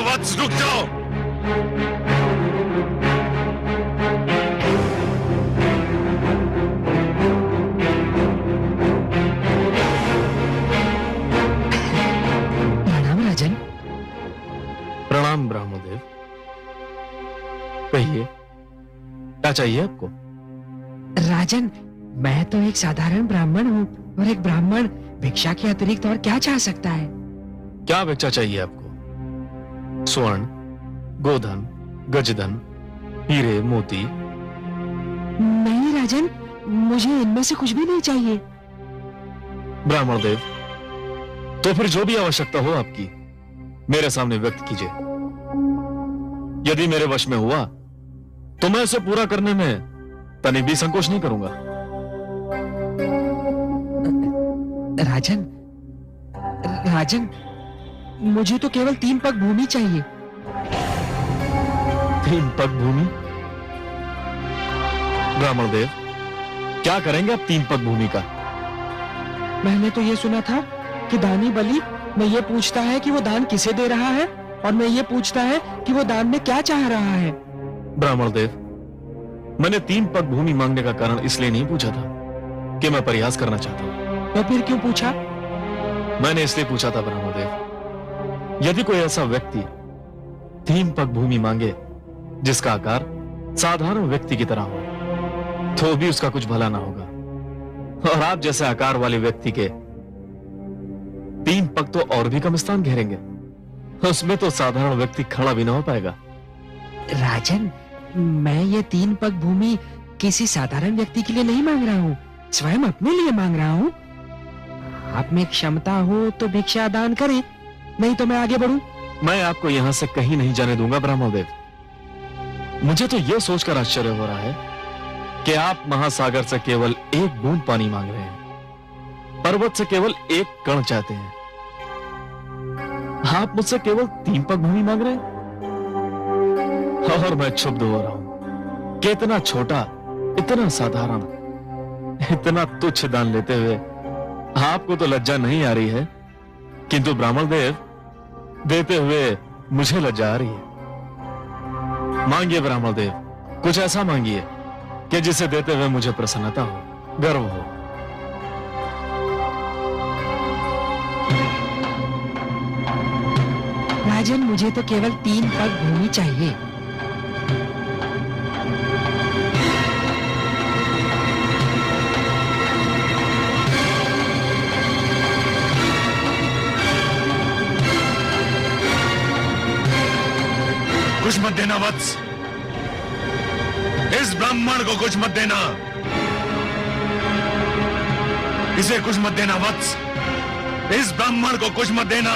वत्स रुक जाओ। प्रणाम राजन। प्रणाम ब्रह्मदेव। कहिए, क्या चाहिए आपको? राजन, मैं तो एक साधारण ब्राह्मण हूँ और एक ब्राह्मण भिक्षा के अतिरिक्त और क्या चाह सकता है? क्या भिक्षा चाहिए आपको? स्वर्ण, गोधन, गजधन, हीरे, मोती? नहीं राजन, मुझे इनमें से कुछ भी नहीं चाहिए। ब्राह्मण देव, तो फिर जो भी आवश्यकता हो आपकी मेरे सामने व्यक्त कीजिए। यदि मेरे वश में हुआ तो मैं इसे पूरा करने में तनिक भी संकोच नहीं करूंगा। राजन, राजन, मुझे तो केवल 3 पग भूमि चाहिए। 3 पग भूमि? ब्राह्मण देव, क्या करेंगे आप 3 पग भूमि का? मैंने तो ये सुना था कि दानी बलि में ये पूछता है कि वो दान किसे दे रहा है और मैं ये पूछता है कि वो दान में क्या चाह रहा है। ब्राह्मण देव, मैंने 3 पग भूमि मांगने का कारण इसलिए नहीं पूछा था कि मैं प्रयास करना चाहता हूं। तो फिर क्यों पूछा? मैंने इसलिए पूछा था ब्राह्मण देव, यदि कोई ऐसा व्यक्ति 3 पग भूमि मांगे जिसका आकार साधारण व्यक्ति की तरह हो तो भी उसका कुछ भला ना होगा, और आप जैसे आकार वाले व्यक्ति के 3 पग तो और भी कम स्थान घेरेंगे, उसमें तो साधारण व्यक्ति खड़ा भी ना हो पाएगा। राजन, मैं ये 3 पग भूमि किसी साधारण व्यक्ति के लिए नहीं मांग रहा हूँ, स्वयं अपने लिए मांग रहा हूँ। आप में क्षमता हो तो भिक्षा दान करें, नहीं तो मैं आगे बढ़ूं। मैं आपको यहां से कहीं नहीं जाने दूंगा ब्राह्मण देव। मुझे तो यह सोचकर आश्चर्य हो रहा है कि आप महासागर से केवल 1 बूंद पानी मांग रहे हैं, पर्वत से केवल 1 कण चाहते हैं। आप मुझसे केवल 3 पग भूमि मांग रहे हैं, और मैं क्षुब्ध हो रहा हूं कि इतना छोटा, इतना साधारण, इतना तुच्छ दान लेते हुए आपको तो लज्जा नहीं आ रही है, किंतु ब्राह्मण देव देते हुए मुझे लज्जा आ रही है। मांगिए ब्राह्मण देव, कुछ ऐसा मांगिए कि जिसे देते हुए मुझे प्रसन्नता हो, गर्व हो। राजन, मुझे तो केवल 3 पग भूमि चाहिए। कुछ मत देना वत्स, इस ब्राह्मण को कुछ मत देना, इसे कुछ मत देना वत्स, इस ब्राह्मण को कुछ मत देना।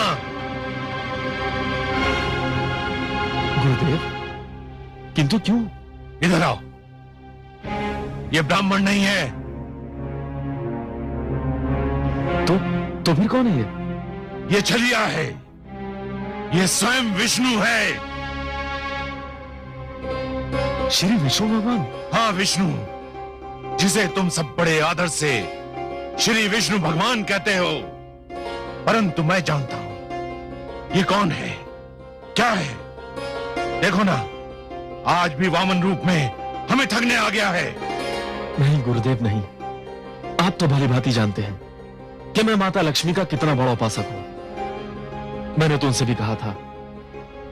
गुरुदेव, किंतु क्यों? इधर आओ, ये ब्राह्मण नहीं है। तो फिर कौन है ये? ये छलिया है, ये स्वयं विष्णु है। श्री विष्णु भगवान? हाँ, विष्णु, जिसे तुम सब बड़े आदर से श्री विष्णु भगवान कहते हो, परंतु मैं जानता हूं ये कौन है, क्या है। देखो ना, आज भी वामन रूप में हमें ठगने आ गया है। नहीं गुरुदेव नहीं, आप तो भली भांति जानते हैं कि मैं माता लक्ष्मी का कितना बड़ा उपासक हूं। मैंने तो उनसे भी कहा था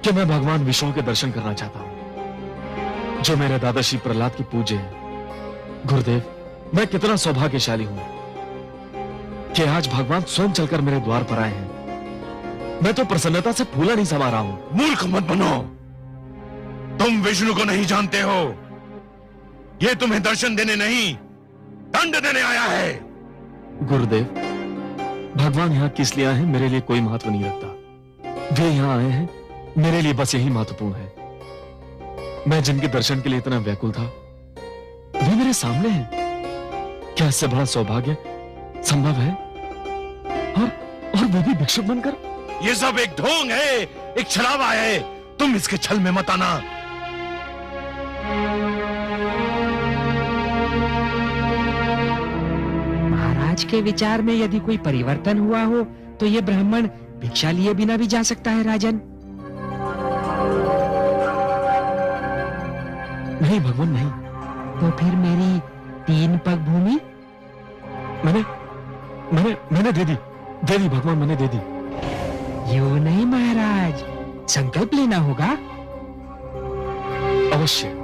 कि मैं भगवान विष्णु के दर्शन करना चाहता हूं, जो मेरे दादा श्री प्रहलाद की पूज्य हैं। गुरुदेव, मैं कितना सौभाग्यशाली हूं कि आज भगवान स्वयं चलकर मेरे द्वार पर आए हैं। मैं तो प्रसन्नता से फूला नहीं समा रहा हूं। मूर्ख मत बनो, तुम विष्णु को नहीं जानते हो। ये तुम्हें दर्शन देने नहीं, दंड देने आया है। गुरुदेव, भगवान यहां किस लिए आए हैं मेरे लिए कोई महत्व नहीं रखता। वे यहां आए हैं मेरे लिए बस यही महत्वपूर्ण है। मैं जिनके दर्शन के लिए इतना व्याकुल था वे मेरे सामने हैं। क्या इससे बड़ा सौभाग्य संभव है? और वो भी भिक्षुक बनकर? ये सब एक ढोंग है, एक छलावा है। तुम इसके छल में मत आना। महाराज के विचार में यदि कोई परिवर्तन हुआ हो तो ये ब्राह्मण भिक्षा लिए बिना भी जा सकता है राजन। नहीं भगवान नहीं। तो फिर मेरी 3 पग भूमि? मैंने मैंने मैंने दे दी भगवान, मैंने दे दी। यूं नहीं महाराज, संकल्प लेना होगा। अवश्य।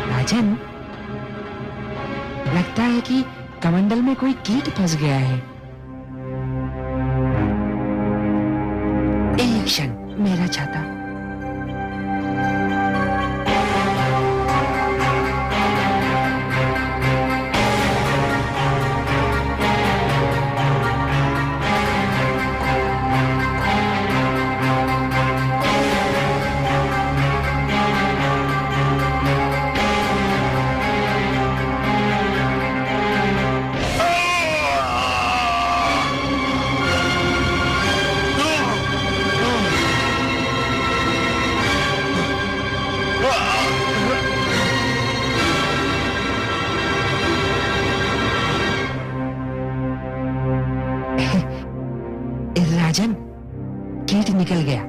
राजन, लगता है कि कमंडल में कोई कीट फंस गया है। एक क्षण, मेरा छाता। राजन, कीट निकल गया।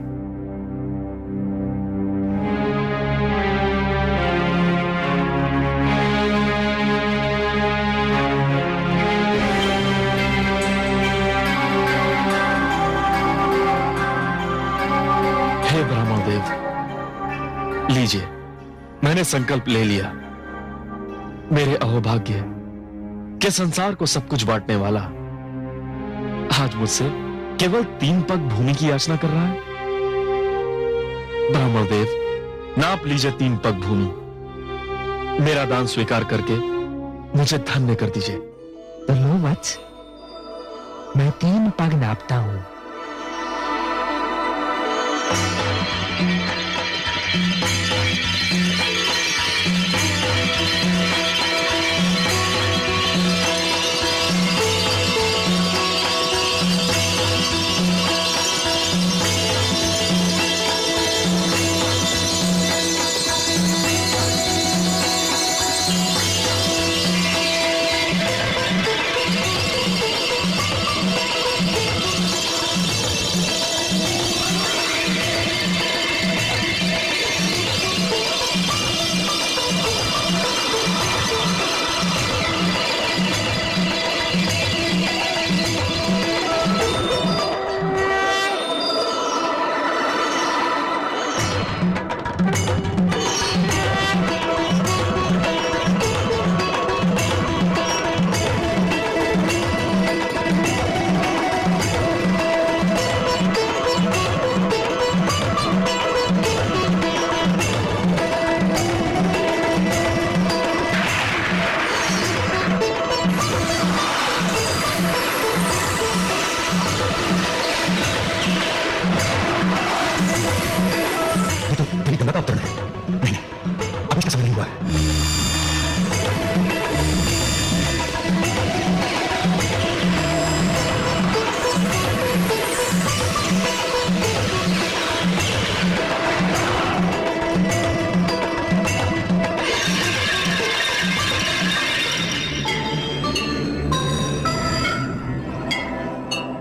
हे ब्रह्मण देव, लीजिए, मैंने संकल्प ले लिया। मेरे अहोभाग्य के संसार को सब कुछ बांटने वाला आज मुझसे केवल 3 पग भूमि की याचना कर रहा है। ब्राह्मण देव, नाप लीजिए 3 पग भूमि। मेरा दान स्वीकार करके मुझे धन्य कर दीजिए। तो लो वत्स, मैं 3 पग नापता हूं।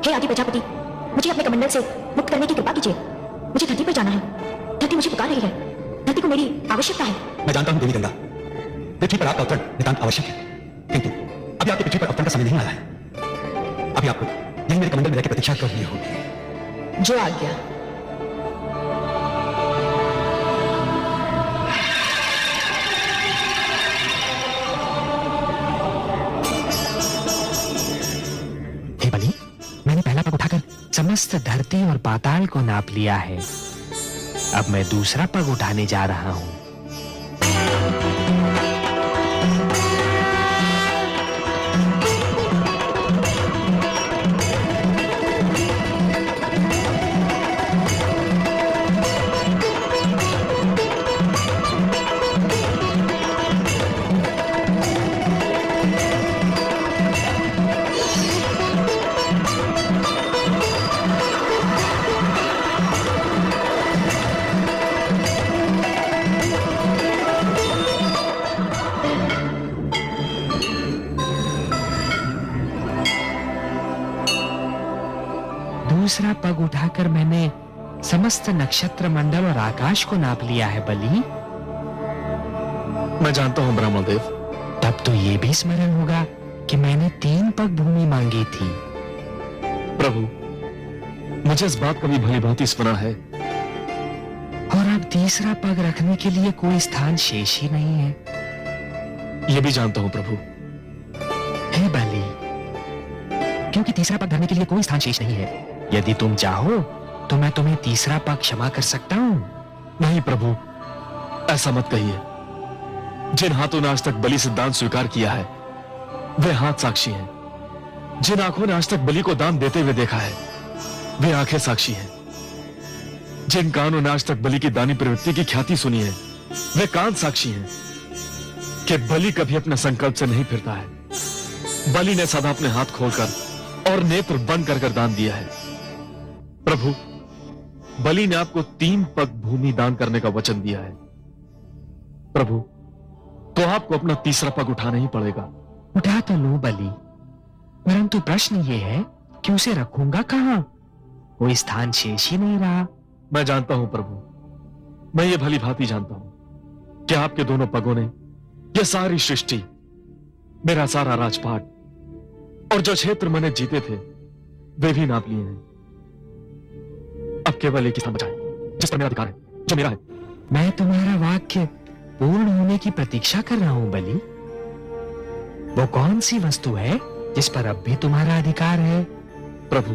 हे आदि प्रजापति, मुझे अपने कमंडल से मुक्त करने की कृपा कीजिए। मुझे धरती पर जाना है। धरती मुझे पुकार रही है। धरती को मेरी आवश्यकता है। मैं जानता हूं देवी गंगा, पृथ्वी पर आपका अवतरण नितांत आवश्यक है, किंतु अभी आपके पृथ्वी पर अवतरण का समय नहीं आया है। अभी आपको यही मेरे कमंडल में रहकर प्रतीक्षा करनी होगी। जो आज्ञा। हे बलि, मैंने पहला पग उठाकर समस्त धरती और पाताल को नाप लिया है। अब मैं दूसरा पग उठाने जा रहा हूं। दूसरा पग उठाकर मैंने समस्त नक्षत्र मंडल और आकाश को नाप लिया है बलि। मैं जानता हूं ब्रह्मदेव। तब तो ये भी स्मरण होगा कि मैंने 3 पग भूमि मांगी थी। प्रभु, मुझे इस बात का भी भली भांति स्मरण है। और अब तीसरा पग रखने के लिए कोई स्थान शेष ही नहीं है। यह भी जानता हूं प्रभु। हे बलि, क्योंकि तीसरा पग धरने के लिए कोई स्थान शेष नहीं है। यदि तुम चाहो तो मैं तुम्हें तीसरा पग क्षमा कर सकता हूं। नहीं प्रभु, ऐसा मत कहिए। जिन हाथों ने आज तक बलि से दान स्वीकार किया है वे हाथ साक्षी हैं। जिन आंखों ने आज तक बलि को दान देते हुए देखा है वे आंखें साक्षी हैं। जिन कानों ने आज तक बलि की दानी प्रवृत्ति की ख्याति सुनी है वे कान साक्षी हैं कि बलि कभी अपने संकल्प से नहीं फिरता है। बलि ने सदा अपने हाथ खोलकर और नेत्र बंद कर दान दिया है। प्रभु, बलि ने आपको 3 पग भूमि दान करने का वचन दिया है। प्रभु, तो आपको अपना तीसरा पग उठाना ही पड़ेगा। उठा तो लो बलि, परंतु प्रश्न ये है कि उसे रखूंगा कहां? कोई स्थान शेष ही नहीं रहा। मैं जानता हूं प्रभु, मैं ये भली भांति जानता हूं कि आपके दोनों पगों ने ये सारी सृष्टि, मेरा सारा राजपाट और जो क्षेत्र मैंने जीते थे वे भी नाप लिए हैं। अब केवल एक ही स्थान बचा है जिस पर मेरा अधिकार है, जो मेरा है। मैं तुम्हारा वाक्य पूर्ण होने की प्रतीक्षा कर रहा हूं बलि। वो कौन सी वस्तु है जिस पर अब भी तुम्हारा अधिकार है? प्रभु,